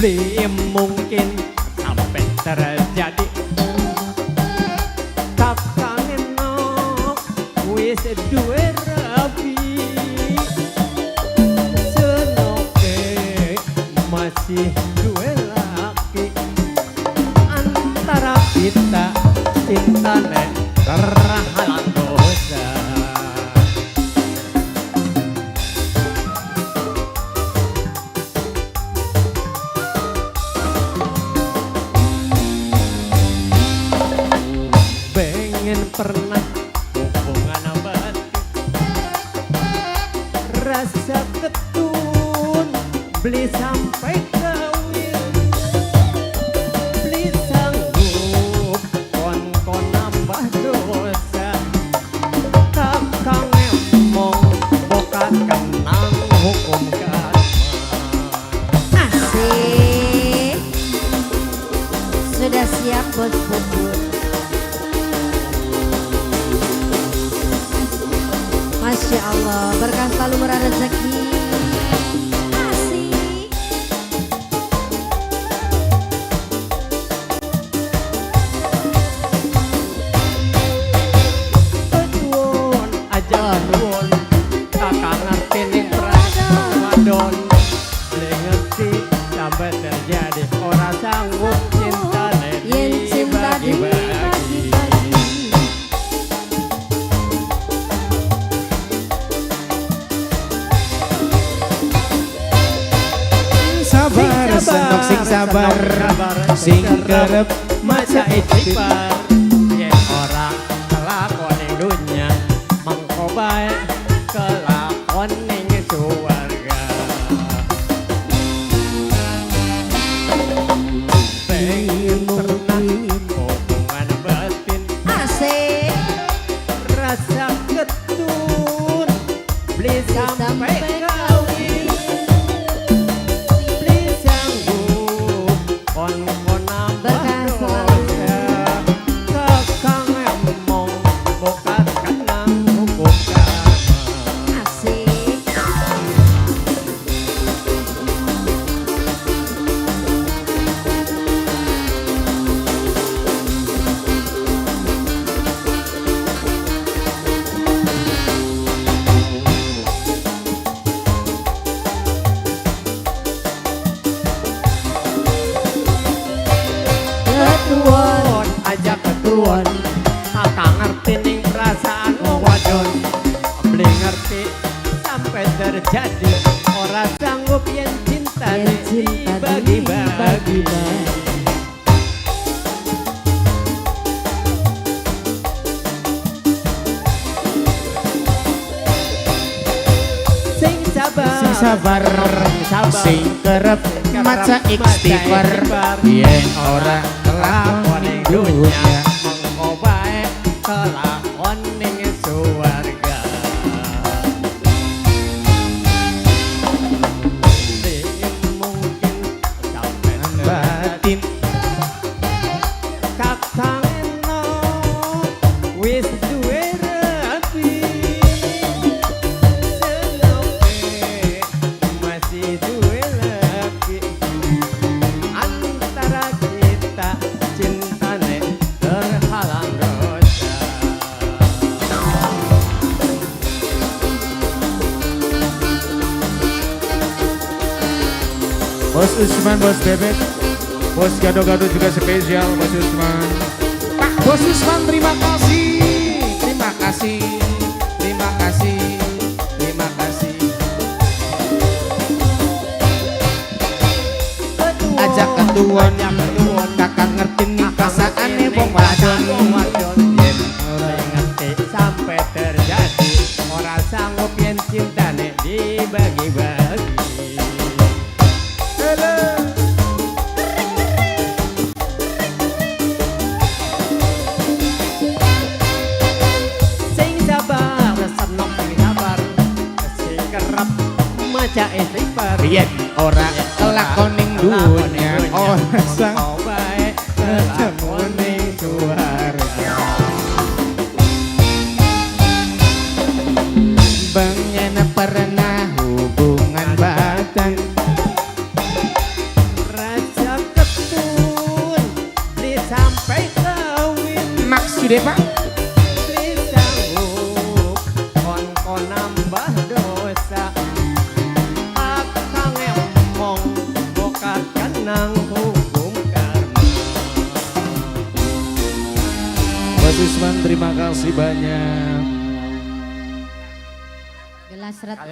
belum mungkin sampai terjadi. Kakang enok wis duwe rabi, senoke masih duwe laki. Antara kita cintane terhalang dosa. Pengen pernah hubungan batin, rasa ketun beli sampai kawin, beli sanggup kon nambah dosa. Kakang emong bokat kenang hukum karma. Asik. Sudah siap bos bubur. Masya Allah, berkah selalu murah rezeki. Asik. Nuwun aja nuwun, kakang ngerti ning perasaan wadon. Beli ngerti sampai terjadi, ora sanggup cinta Yen cinta dibagi-bagi. Sabar, senok sing sabar, sing kerep maca istighfar. Yen ora kelakon ning dunya, mengko bae kelakon ning suwarga. Pengen pernah hubungan batin, Asik. rasa ketun beli sampai kawin, beli sanggup kon nambah Berkah dosa. Kakang emong bokat kenang hukum karma. Asik. Ketuon aja ketuon, kakang ngerti ning perasaan wong wadon. Beli ngerti sampai terjadi, ora sanggup yen cintane Yen cinta dibagi-bagi. dibagi-bagi. Sing sabar, sing sabar, sabar. sing kerep maca istighfar. Yen ora kelakon ning dunya, dunya, mengko bae kelakon ning suwarga. Belum mungkin sampai terjadi, batin kakang enok wis duwe rabi, senoke masih duwe laki. Antara kita cintane terhalang dosa. Bos Usman, Bos Bebek, Bos Gado-Gado juga spesial Bos Usman. Pak Bos Usman, terima kasih, terima kasih, terima kasih, terima kasih. Ajak ketuan, kakak ngerti nih perasaane wong wadon. Yen ora ngerti sampai terjadi, ora sanggup yen cintane dibagi-bagi. Sing sabar, senok sing sabar, sing kerep maca istighfar. Yen ora kelakon ning dunya, ora sang mengko bae kelakon ning suwarga. pernah hubungan badan maju deh Pak. Disanggup kon nambah dosa akang emong bokat kenang hukum karma. Bos Usman terima kasih banyak. Gelas red.